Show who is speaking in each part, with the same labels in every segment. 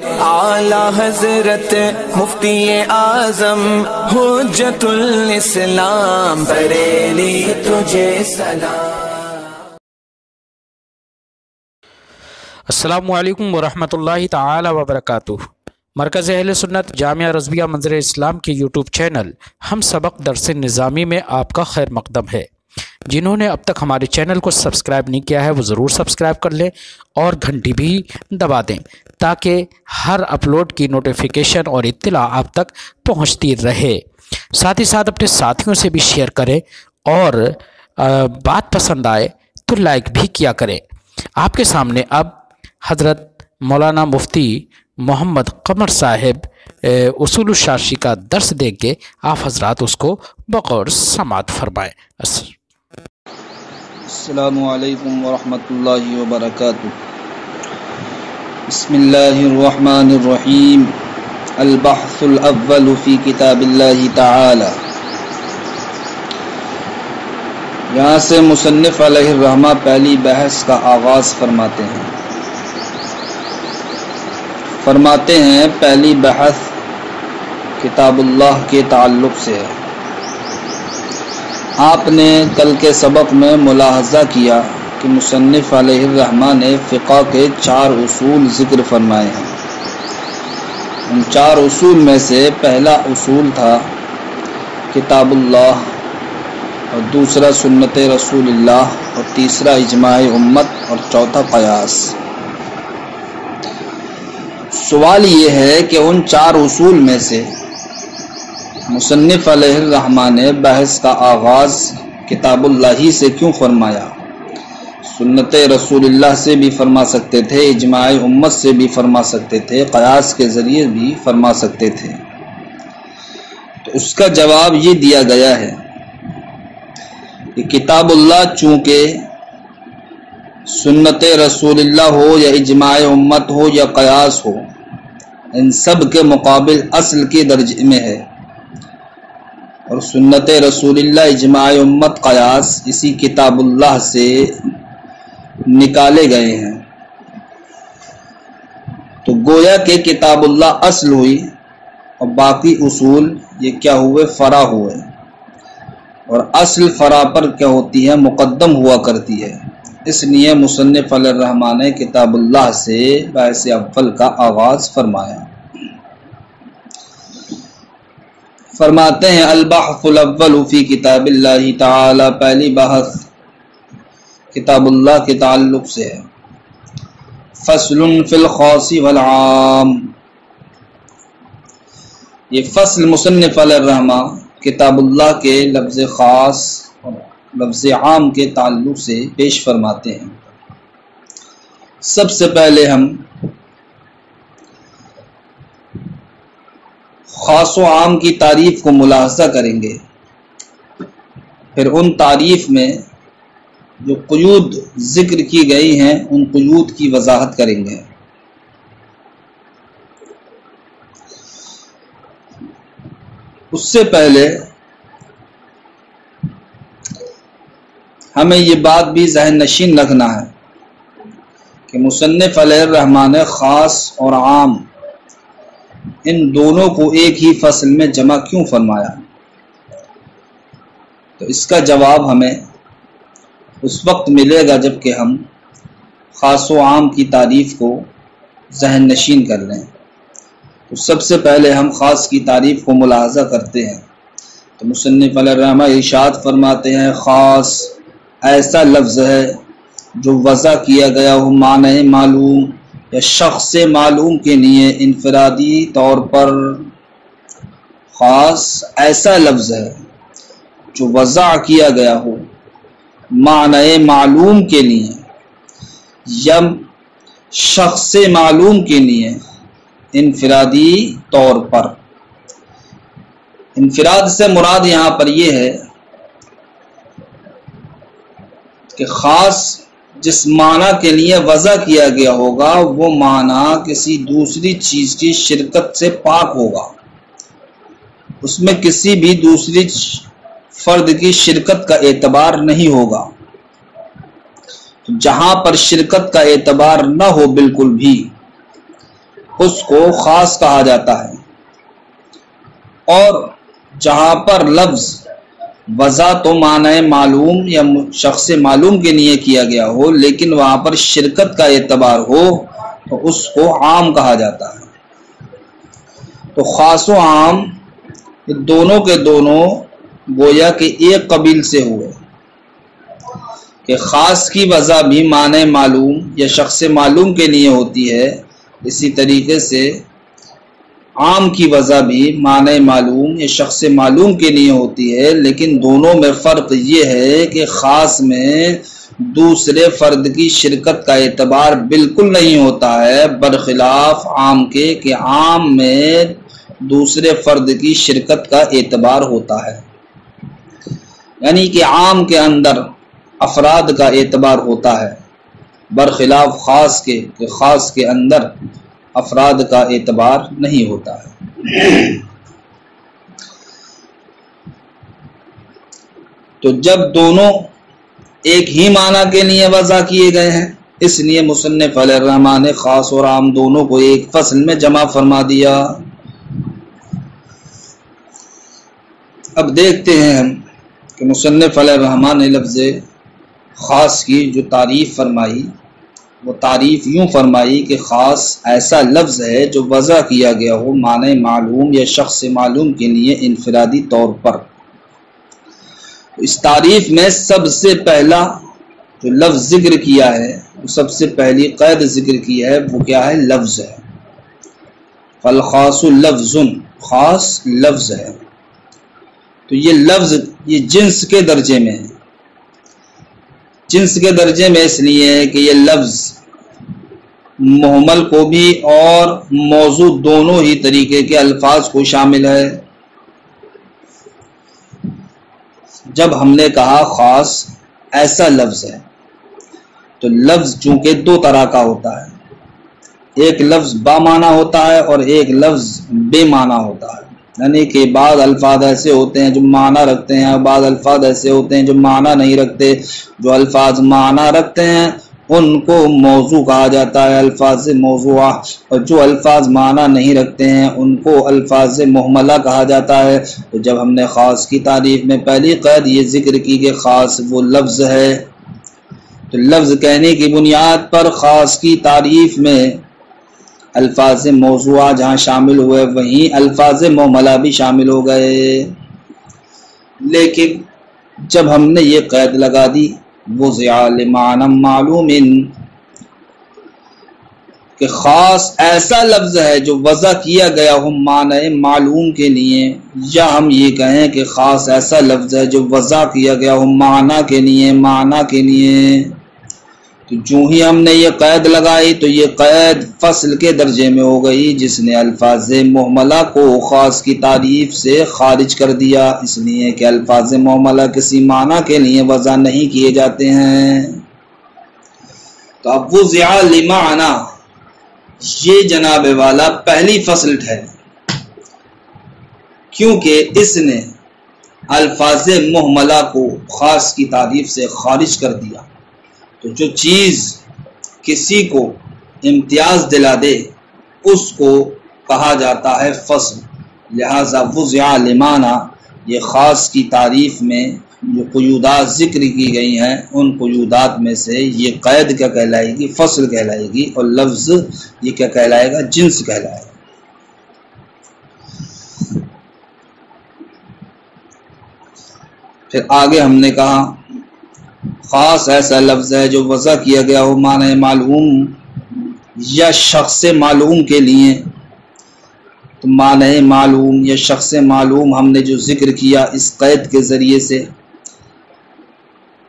Speaker 1: اعلیٰ حضرت مفتی اعظم حجت الاسلام بریلی تجھے سلام۔
Speaker 2: السلام علیکم ورحمۃ اللہ تعالی وبرکاتہ۔ مرکز اہل سنت جامعہ رضویہ منظر اسلام کے یوٹیوب چینل ہم سبق درس نظامی میں آپ کا خیر مقدم ہے۔ جنہوں نے اب تک ہمارے چینل کو سبسکرائب نہیں کیا ہے وہ ضرور سبسکرائب کر لیں اور گھنٹی بھی دبا دیں تاکہ ہر اپلوڈ کی نوٹیفیکیشن اور اطلاع آپ تک پہنچتی رہے۔ ساتھ ہی ساتھ اپنے ساتھیوں سے بھی شیئر کریں اور بات پسند آئے تو لائک بھی کیا کریں۔ آپ کے سامنے اب حضرت مولانا مفتی محمد قمر صاحب اصول الشاشی کا درس دیں گے، آپ حضرات اس کو بغور سماعت فرمائیں۔
Speaker 3: السلام علیکم ورحمۃ اللہ وبرکاتہ۔ بسم اللہ الرحمن الرحیم۔ البحث الاول فی کتاب اللہ تعالی۔ یہاں سے مصنف علیہ الرحمہ پہلی بحث کا آغاز فرماتے ہیں پہلی بحث کتاب اللہ کے تعلق سے ہے۔ آپ نے کل کے سبق میں ملاحظہ کیا کہ مصنف علیہ الرحمہ نے فقہ کے 4 اصول ذکر فرمائے ہیں۔ ان 4 اصول میں سے پہلا اصول تھا کتاب اللہ، اور دوسرا سنت رسول اللہ، اور تیسرا اجماع امت، اور چوتھا قیاس۔ سوال یہ ہے کہ ان 4 اصول میں سے مصنف علیہ الرحمہ نے بحث کا آغاز کتاب اللہ ہی سے کیوں فرمایا؟ سنت رسول اللہ سے بھی فرما سکتے تھے، اجماع امت سے بھی فرما سکتے تھے، قیاس کے ذریعے بھی فرما سکتے تھے۔ تو اس کا جواب یہ دیا گیا ہے کہ کتاب اللہ چونکہ سنت رسول اللہ ہو یا اجماع امت ہو یا قیاس ہو، ان سب کے مقابل اصل کے درجے میں ہے، اور سنت رسول اللہ، اجماع امت، قیاس اسی کتاب اللہ سے نکالے گئے ہیں۔ تو گویا کہ کتاب اللہ اصل ہوئی اور باقی اصول یہ کیا ہوئے؟ فرع ہوئے، اور اصل فرع پر کیا ہوتی ہے؟ مقدم ہوا کرتی ہے۔ اس لیے مصنف علیہ الرحمہ نے کتاب اللہ سے بحث اول کا آغاز فرمایا۔ فرماتے ہیں البحث الاول فی کتاب اللہ تعالی، پہلی بحث کتاب اللہ کے تعلق سے ہے۔ فصل فی الخاص والعام، یہ فصل مصنف علیہ الرحمہ کتاب اللہ کے لفظ خاص اور لفظ عام کے تعلق سے پیش فرماتے ہیں۔ سب سے پہلے ہم خاص و عام کی تعریف کو ملاحظہ کریں گے، پھر ان تعریف میں جو قیود ذکر کی گئی ہیں ان قیود کی وضاحت کریں گے۔ اس سے پہلے ہمیں یہ بات بھی ذہن نشین رکھنا ہے کہ مصنف علیہ الرحمہ نے خاص اور عام ان دونوں کو ایک ہی فصل میں جمع کیوں فرمایا؟ تو اس کا جواب ہمیں اس وقت ملے گا جب کہ ہم خاص و عام کی تعریف کو ذہن نشین کر لیں۔ تو سب سے پہلے ہم خاص کی تعریف کو ملاحظہ کرتے ہیں۔ تو مصنف علیہ الرحمہ ارشاد فرماتے ہیں خاص ایسا لفظ ہے جو وضع کیا گیا ہو معنی معلوم یا شخص معلوم کے لیے انفرادی طور پر۔ خاص ایسا لفظ ہے جو وضع کیا گیا ہو معنی معلوم کے لیے یا شخص معلوم کے لیے انفرادی طور پر۔ انفراد سے مراد یہاں پر یہ ہے کہ خاص جس معنی کے لیے وضع کیا گیا ہوگا وہ معنی کسی دوسری چیز کی شرکت سے پاک ہوگا، اس میں کسی بھی دوسری فرد کی شرکت کا اعتبار نہیں ہوگا۔ جہاں پر شرکت کا اعتبار نہ ہو بالکل بھی، اس کو خاص کہا جاتا ہے، اور جہاں پر لفظ وضع تو معنی معلوم یا شخص معلوم کے لیے کیا گیا ہو لیکن وہاں پر شرکت کا اعتبار ہو تو اس کو عام کہا جاتا ہے۔ تو خاص و عام دونوں کے دونوں گویا کہ ایک قبیل سے ہوئے کہ خاص کی وضع بھی معنی معلوم یا شخص معلوم کے لیے ہوتی ہے، اسی طریقے سے عام کی وضع بھی معنی معلوم یا شخص معلوم کے لیے ہوتی ہے، لیکن دونوں میں فرق یہ ہے کہ خاص میں دوسرے فرد کی شرکت کا اعتبار بالکل نہیں ہوتا ہے، برخلاف عام کے کہ عام میں دوسرے فرد کی شرکت کا اعتبار ہوتا ہے، یعنی کہ عام کے اندر افراد کا اعتبار ہوتا ہے برخلاف خاص کے کہ خاص کے اندر افراد کا اعتبار نہیں ہوتا ہے۔ تو جب دونوں ایک ہی معنی کے لیے وضع کیے گئے ہیں، اس لیے مصنف علیہ الرحمٰن نے خاص اور عام دونوں کو ایک فصل میں جمع فرما دیا۔ اب دیکھتے ہیں ہم کہ مصنف علیہ الرحمٰن نے لفظ خاص کی جو تعریف فرمائی وہ تعریف یوں فرمائی کہ خاص ایسا لفظ ہے جو وضع کیا گیا ہو معنی معلوم یا شخص معلوم کے لیے انفرادی طور پر۔ اس تعریف میں سب سے پہلا جو لفظ ذکر کیا ہے، سب سے پہلی قید ذکر کی ہے، وہ کیا ہے؟ لفظ ہے۔ فالخاص لفظ، خاص لفظ ہے۔ تو یہ لفظ یہ جنس کے درجے میں ہے، جنس کے درجے میں اس لیے ہے کہ یہ لفظ محمل کو بھی اور موضوع دونوں ہی طریقے کے الفاظ کو شامل ہے۔ جب ہم نے کہا خاص ایسا لفظ ہے تو لفظ چونکہ دو طرح کا ہوتا ہے، ایک لفظ با معنی ہوتا ہے اور ایک لفظ بے معنی ہوتا ہے، یعنی کہ بعض الفاظ ایسے ہوتے ہیں جو معنی رکھتے ہیں اور بعض الفاظ ایسے ہوتے ہیں جو معنی نہیں رکھتے۔ جو الفاظ معنی رکھتے ہیں ان کو موضوع کہا جاتا ہے، الفاظ موضوعہ، اور جو الفاظ معنی نہیں رکھتے ہیں ان کو الفاظ محملہ کہا جاتا ہے۔ تو جب ہم نے خاص کی تعریف میں پہلی قید یہ ذکر کی کہ خاص وہ لفظ ہے، تو لفظ کہنے کی بنیاد پر خاص کی تعریف میں الفاظ موضوعہ جہاں شامل ہوئے وہیں الفاظ محملہ بھی شامل ہو گئے۔ لیکن جب ہم نے یہ قید لگا دی وضع لمعنی معلوم کہ خاص ایسا لفظ ہے جو وضع کیا گیا ہو معنی معلوم کے لیے، یا ہم یہ کہیں کہ خاص ایسا لفظ ہے جو وضع کیا گیا ہو معنی کے لیے، معنی کے لیے، تو جو ہی ہم نے یہ قید لگائی تو یہ قید فصل کے درجے میں ہو گئی جس نے الفاظ محملہ کو خاص کی تعریف سے خارج کر دیا، اس لیے کہ الفاظ محملہ کسی معنی کے لیے وضع نہیں کیے جاتے ہیں۔ تو اب وضع لمعنی یہ جناب والا پہلی فصل ٹھہری، کیونکہ اس نے الفاظ محملہ کو خاص کی تعریف سے خارج کر دیا۔ تو جو چیز کسی کو امتیاز دلا دے اس کو کہا جاتا ہے فصل، لہذا وضع لمعنی یہ خاص کی تعریف میں جو قیودات ذکر کی گئی ہیں ان قیودات میں سے یہ قید کیا کہلائے گی؟ فصل کہلائے گی، اور لفظ یہ کیا کہلائے گا؟ جنس کہلائے گا۔ پھر آگے ہم نے کہا خاص ایسا لفظ ہے جو وضع کیا گیا ہو معنی معلوم یا شخص معلوم کے لیے۔ تو معنی معلوم یا شخص معلوم ہم نے جو ذکر کیا اس قید کے ذریعے سے،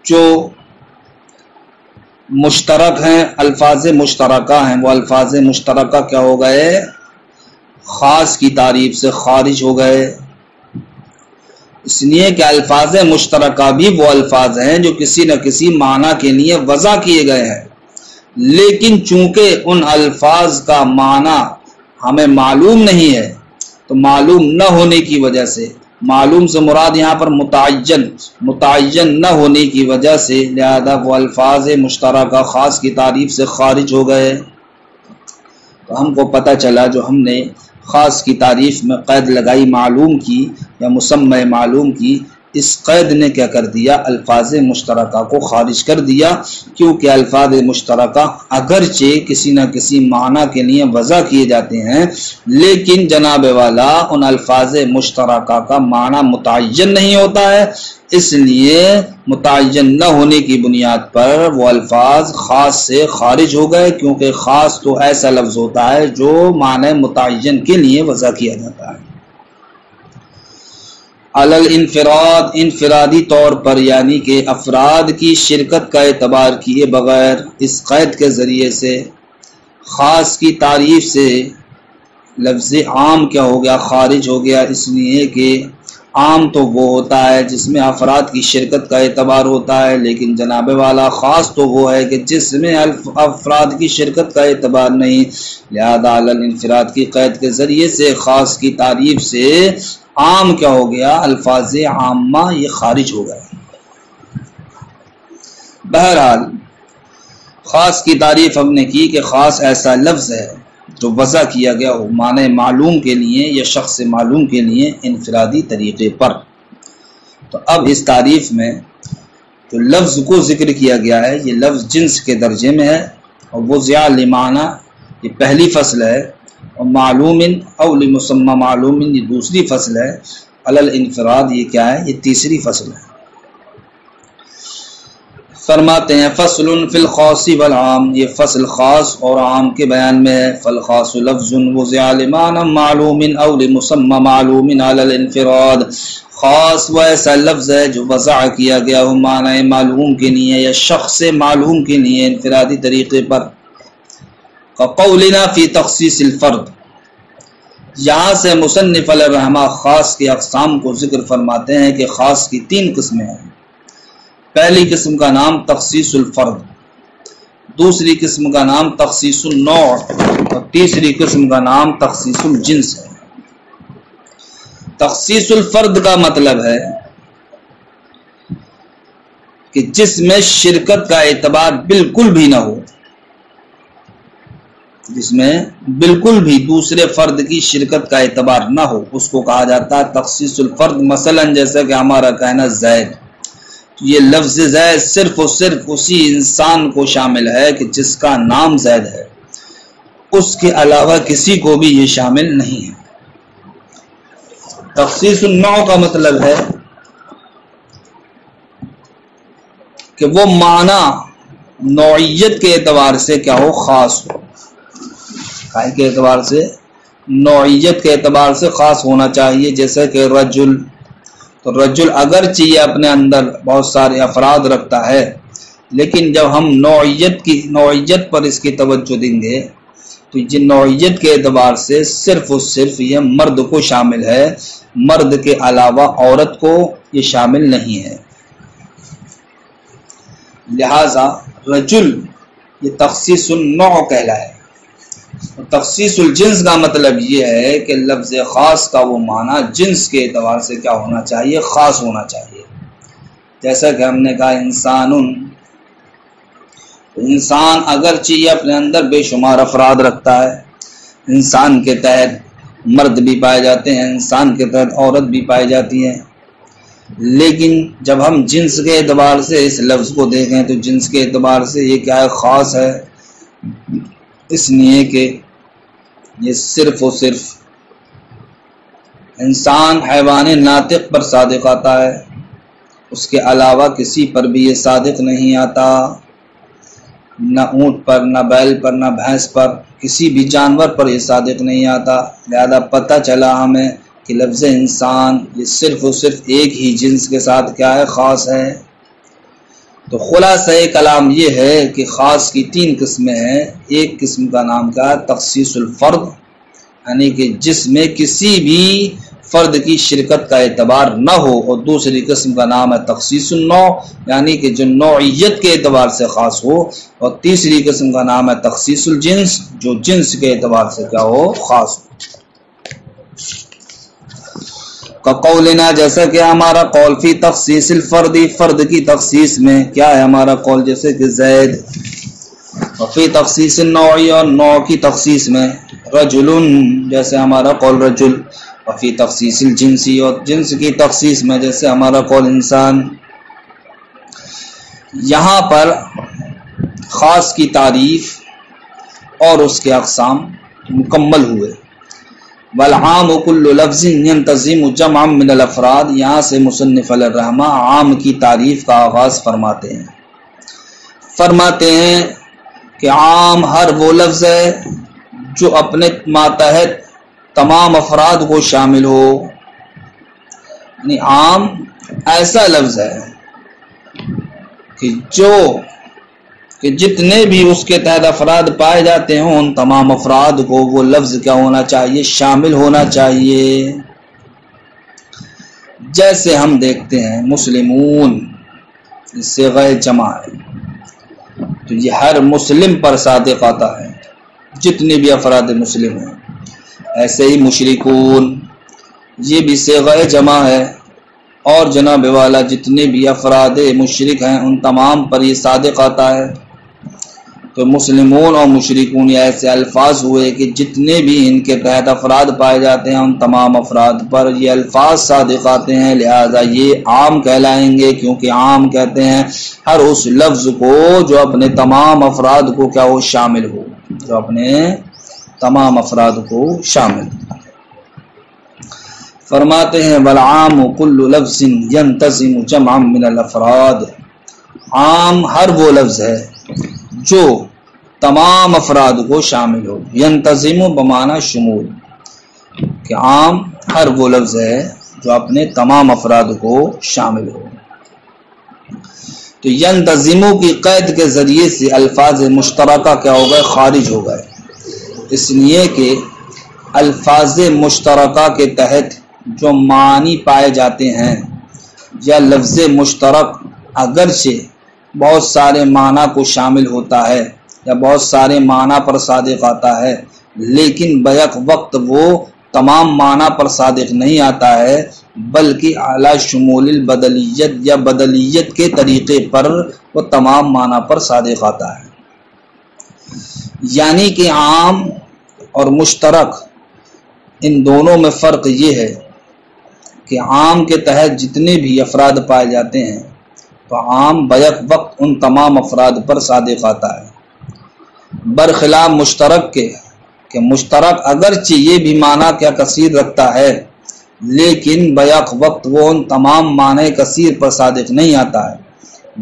Speaker 3: جو مشترک ہیں، الفاظ مشترکہ ہیں، وہ الفاظ مشترکہ کیا ہو گئے؟ خاص کی تعریف سے خارج ہو گئے، اس لیے کہ الفاظ مشترکہ بھی وہ الفاظ ہیں جو کسی نہ کسی معنی کے لیے وضع کیے گئے ہیں، لیکن چونکہ ان الفاظ کا معنی ہمیں معلوم نہیں ہے تو معلوم نہ ہونے کی وجہ سے، معلوم سے مراد یہاں پر متعین نہ ہونے کی وجہ سے، لہذا وہ الفاظ مشترکہ خاص کی تعریف سے خارج ہو گئے۔ تو ہم کو پتہ چلا جو ہم نے خاص کی تعریف میں قید لگائی معلوم کی یا مسمى معلوم کی، اس قید نے کیا کر دیا؟ الفاظ مشترکہ کو خارج کر دیا، کیونکہ الفاظ مشترکہ اگرچہ کسی نہ کسی معنی کے لیے وضع کیے جاتے ہیں، لیکن جناب والا ان الفاظ مشترکہ کا معنی متعین نہیں ہوتا ہے، اس لیے متعین نہ ہونے کی بنیاد پر وہ الفاظ خاص سے خارج ہو گئے، کیونکہ خاص تو ایسا لفظ ہوتا ہے جو معنی متعین کے لیے وضع کیا جاتا ہے۔ علی الانفراد، انفرادی طور پر، یعنی کہ افراد کی شرکت کا اعتبار کیے بغیر، اس قید کے ذریعے سے خاص کی تعریف سے لفظ عام کیا ہو گیا؟ خارج ہو گیا، اس لیے کہ عام تو وہ ہوتا ہے جس میں افراد کی شرکت کا اعتبار ہوتا ہے، لیکن جناب والا خاص تو وہ ہے کہ جس میں افراد کی شرکت کا اعتبار نہیں، لہذا علی الانفراد کی قید کے ذریعے سے خاص کی تعریف سے عام کیا ہو گیا؟ الفاظ عامہ یہ خارج ہو گئے۔ بہرحال خاص کی تعریف ہم نے کی کہ خاص ایسا لفظ ہے جو وضع کیا گیا ہو معنی معلوم کے لیے یا شخص معلوم کے لیے انفرادی طریقے پر۔ تو اب اس تعریف میں جو لفظ کو ذکر کیا گیا ہے یہ لفظ جنس کے درجے میں ہے، اور وہ ضیاء لمعنی یہ پہلی فصل ہے، اور معلوم او لمسمى معلوم یہ دوسری فصل ہے، علی الانفراد یہ کیا ہے؟ یہ تیسری فصل ہے۔ فرماتے ہیں فصل فی الخاص والعام، یہ فصل خاص اور عام کے بیان میں ہے۔ فالخاص لفظ وضع لمعنى معلوم او لمسمى معلوم علی الانفراد، خاص وہ ایسا لفظ ہے جو وضع کیا گیا ہو معنی معلوم کے لیے یا شخص معلوم کے لیے انفرادی طریقے پر۔ قولنا فی تخصیص الفرد، یہاں سے مصنف علیہ الرحمہ خاص کی اقسام کو ذکر فرماتے ہیں کہ خاص کی 3 قسمیں ہیں۔ پہلی قسم کا نام تخصیص الفرد، دوسری قسم کا نام تخصیص النوع، اور تیسری قسم کا نام تخصیص الجنس ہے۔ تخصیص الفرد کا مطلب ہے کہ جس میں شرکت کا اعتبار بالکل بھی نہ ہو، جس میں بالکل بھی دوسرے فرد کی شرکت کا اعتبار نہ ہو، اس کو کہا جاتا ہے تخصیص الفرد۔ مثلا جیسا کہ ہمارا کہنا زید، یہ لفظ زید صرف اور صرف اسی انسان کو شامل ہے کہ جس کا نام زید ہے، اس کے علاوہ کسی کو بھی یہ شامل نہیں ہے۔ تخصیص النوع کا مطلب ہے کہ وہ معنی نوعیت کے اعتبار سے کیا ہو؟ خاص ہو، کے اعتبار سے نوعیت کے اعتبار سے خاص ہونا چاہیے۔ جیسے کہ رجل، تو رجل اگرچہ یہ اپنے اندر بہت سارے افراد رکھتا ہے، لیکن جب ہم نوعیت پر اس کی توجہ دیں گے تو یہ نوعیت کے اعتبار سے صرف اور صرف یہ مرد کو شامل ہے، مرد کے علاوہ عورت کو یہ شامل نہیں ہے۔ لہذا رجل یہ تخصیص النوع کہلائے۔ تخصیص الجنس کا مطلب یہ ہے کہ لفظ خاص کا وہ معنی جنس کے اعتبار سے کیا ہونا چاہیے؟ خاص ہونا چاہیے۔ جیسا کہ ہم نے کہا انسان اگرچہ یہ اپنے اندر بے شمار افراد رکھتا ہے، انسان کے تحت مرد بھی پائے جاتے ہیں، انسان کے تحت عورت بھی پائی جاتی ہے، لیکن جب ہم جنس کے اعتبار سے اس لفظ کو دیکھیں تو جنس کے اعتبار سے یہ کیا ہے؟ خاص ہے، اس لیے کہ یہ صرف اور صرف انسان حیوان ناطق پر صادق آتا ہے، اس کے علاوہ کسی پر بھی یہ صادق نہیں آتا، نہ اونٹ پر، نہ بیل پر، نہ بھینس پر، کسی بھی جانور پر یہ صادق نہیں آتا۔ لہذا پتہ چلا ہمیں کہ لفظ انسان یہ صرف اور صرف ایک ہی جنس کے ساتھ کیا ہے؟ خاص ہے۔ تو خلاصہ کلام یہ ہے کہ خاص کی 3 قسمیں ہیں۔ ایک قسم کا نام کیا ہے؟ تخصیص الفرد، یعنی کہ جس میں کسی بھی فرد کی شرکت کا اعتبار نہ ہو، اور دوسری قسم کا نام ہے تخصیص النوع، یعنی کہ جو نوعیت کے اعتبار سے خاص ہو، اور تیسری قسم کا نام ہے تخصیص الجنس، جو جنس کے اعتبار سے کیا ہو؟ خاص ہو۔ قولنا، جیسا کہ ہمارا قول فی تخصیص الفرد، فرد کی تخصیص میں کیا ہے ہمارا قول؟ جیسے کہ زید وفی تخصیص نوعی اور نوع کی تخصیص میں رجل جیسے ہمارا قول رجل، وفی تخصیص الجنسی اور جنس کی تخصیص میں جیسے ہمارا قول انسان۔ یہاں پر خاص کی تعریف اور اس کے اقسام مکمل ہوئے۔ والعام کل لفظ ينتظم جمعا من الافراد، یہاں سے مصنف علیہ الرحمہ عام کی تعریف کا آغاز فرماتے ہیں کہ عام ہر وہ لفظ ہے جو اپنے ماتحت تمام افراد کو شامل ہو، یعنی عام ایسا لفظ ہے کہ جتنے بھی اس کے تحت افراد پائے جاتے ہیں ان تمام افراد کو وہ لفظ کیا ہونا چاہیے؟ شامل ہونا چاہیے۔ جیسے ہم دیکھتے ہیں مسلمون صیغہ جمع ہے تو یہ ہر مسلم پر صادق آتا ہے، جتنے بھی افراد مسلم ہیں۔ ایسے ہی مشرکون یہ بھی صیغہ جمع ہے اور جناب والا جتنے بھی افراد مشرک ہیں ان تمام پر یہ صادق آتا ہے۔ تو مسلمون اور مشرکون یہ ایسے الفاظ ہوئے کہ جتنے بھی ان کے تحت افراد پائے جاتے ہیں ان تمام افراد پر یہ الفاظ صادق آتے ہیں، لہذا یہ عام کہلائیں گے، کیونکہ عام کہتے ہیں ہر اس لفظ کو جو اپنے تمام افراد کو کیا ہو؟ شامل ہو، جو اپنے تمام افراد کو شامل ہو۔ فرماتے ہیں والعام کل لفظ ينتظم جمعا من الافراد، عام ہر وہ لفظ ہے جو تمام افراد کو شامل ہو۔ ینتظم بمعنی شمول، کہ عام ہر وہ لفظ ہے جو اپنے تمام افراد کو شامل ہو۔ تو ینتظم کی قید کے ذریعے سے الفاظ مشترکہ کیا ہو گئے؟ خارج ہو گئے، اس لیے کہ الفاظ مشترکہ کے تحت جو معنی پائے جاتے ہیں یا لفظ مشترک اگرچہ بہت سارے معنی کو شامل ہوتا ہے یا بہت سارے معنی پر صادق آتا ہے، لیکن بیک وقت وہ تمام معنی پر صادق نہیں آتا ہے، بلکہ اعلی شمول البدلیت یا بدلیت کے طریقے پر وہ تمام معنی پر صادق آتا ہے۔ یعنی کہ عام اور مشترک ان دونوں میں فرق یہ ہے کہ عام کے تحت جتنے بھی افراد پائے جاتے ہیں تو عام بیک وقت ان تمام افراد پر صادق آتا ہے، برخلاف مشترک کے کہ مشترک اگرچہ یہ بھی معنی کیا کثیر رکھتا ہے لیکن بیک وقت وہ ان تمام معنی کثیر پر صادق نہیں آتا ہے،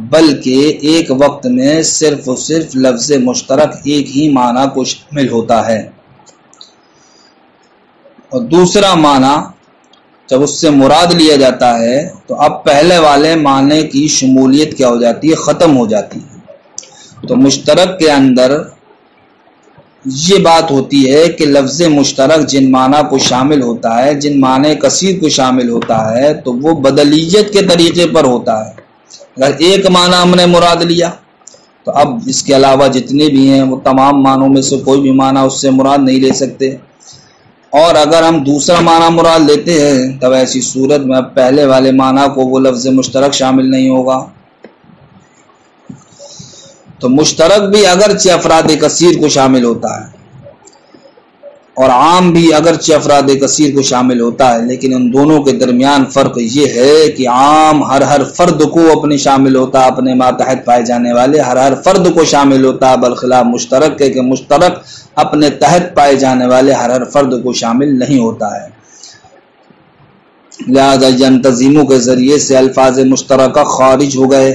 Speaker 3: بلکہ ایک وقت میں صرف و صرف لفظ مشترک ایک ہی معنی کو شامل ہوتا ہے، اور دوسرا معنی جب اس سے مراد لیا جاتا ہے تو اب پہلے والے معنی کی شمولیت کیا ہو جاتی ہے؟ ختم ہو جاتی ہے۔ تو مشترک کے اندر یہ بات ہوتی ہے کہ لفظ مشترک جن معنی کو شامل ہوتا ہے، جن معنی کثیر کو شامل ہوتا ہے تو وہ بدلیت کے طریقے پر ہوتا ہے۔ اگر ایک معنی ہم نے مراد لیا تو اب اس کے علاوہ جتنے بھی ہیں وہ تمام معنوں میں سے کوئی بھی معنی اس سے مراد نہیں لے سکتے، اور اگر ہم دوسرا معنی مراد لیتے ہیں تب ایسی صورت میں اب پہلے والے معنی کو وہ لفظ مشترک شامل نہیں ہوگا۔ تو مشترک بھی اگرچہ افراد کثیر کو شامل ہوتا ہے اور عام بھی اگرچہ افراد کثیر کو شامل ہوتا ہے، لیکن ان دونوں کے درمیان فرق یہ ہے کہ عام ہر فرد کو اپنے شامل ہوتا ہے، اپنے ماتحت پائے جانے والے ہر فرد کو شامل ہوتا ہے، برخلاف مشترک کے کہ مشترک اپنے تحت پائے جانے والے ہر فرد کو شامل نہیں ہوتا ہے۔ لہذا ینتظموں کے ذریعے سے الفاظ مشترکہ خارج ہو گئے،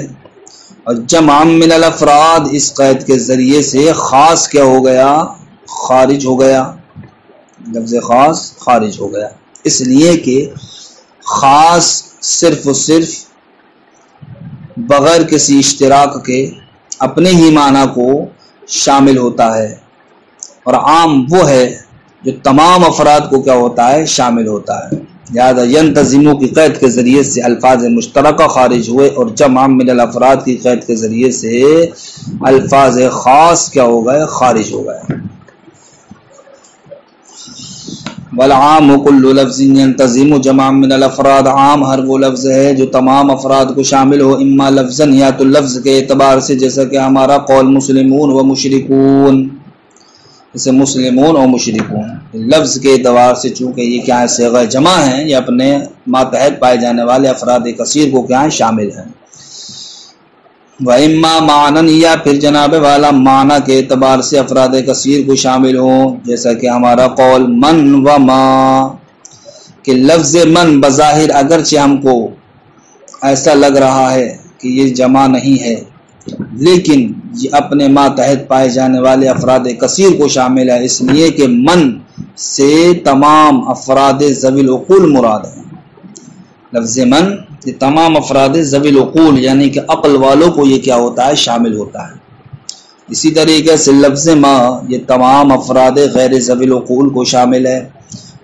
Speaker 3: اور جمع من الافراد اس قید کے ذریعے سے خاص کیا ہو گیا؟ خارج ہو گیا، لفظ خاص خارج ہو گیا، اس لیے کہ خاص صرف و صرف بغیر کسی اشتراک کے اپنے ہی معنی کو شامل ہوتا ہے، اور عام وہ ہے جو تمام افراد کو کیا ہوتا ہے؟ شامل ہوتا ہے۔ لہذا ینتظموں کی قید کے ذریعے سے الفاظ مشترکہ خارج ہوئے، اور جمع من الافراد کی قید کے ذریعے سے الفاظ خاص کیا ہو گئے؟ خارج ہو گئے۔ والعام کل لفظ ينتظم جمع من الافراد، عام ہر وہ لفظ ہے جو تمام افراد کو شامل ہو، اما لفظا یا تو لفظ کے اعتبار سے، جیسا کہ ہمارا قول مسلمون و مشرکون، جیسے مسلمون و مشرکون لفظ کے اعتبار سے، چونکہ یہ کیا ہے صیغہ جمع ہیں، یہ اپنے ماتحت پائے جانے والے افراد کثیر کو کیا ہے شامل ہیں۔ وَإِمَّا مَعْنًا، یا پھر جناب والا معنی کے اعتبار سے افراد کثیر کو شامل ہوں، جیسا کہ ہمارا قول من و ما، کہ لفظ من بظاہر اگرچہ ہم کو ایسا لگ رہا ہے کہ یہ جمع نہیں ہے، لیکن یہ اپنے ماتحت پائے جانے والے افراد کثیر کو شامل ہے، اس لیے کہ من سے تمام افراد ذوی العقول مراد ہیں۔ لفظ من یہ تمام افراد ذوی العقول یعنی کہ عقل والوں کو یہ کیا ہوتا ہے شامل ہوتا ہے۔ اسی طریقے سے لفظ ما یہ تمام افراد غیر ذوی العقول کو شامل ہے۔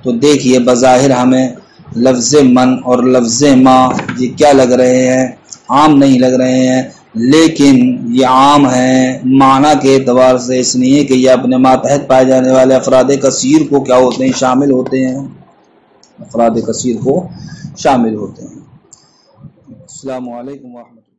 Speaker 3: تو دیکھیے بظاہر ہمیں لفظ من اور لفظ ما یہ کیا لگ رہے ہیں، عام نہیں لگ رہے ہیں، لیکن یہ عام ہیں معنی کے اعتبار سے، اس لیے کہ یہ اپنے ماتحت پائے جانے والے افراد کثیر کو کیا ہوتے ہیں شامل ہوتے ہیں، افراد کثیر کو شامل ہوتے ہیں۔ السلام علیکم ورحمۃ اللہ۔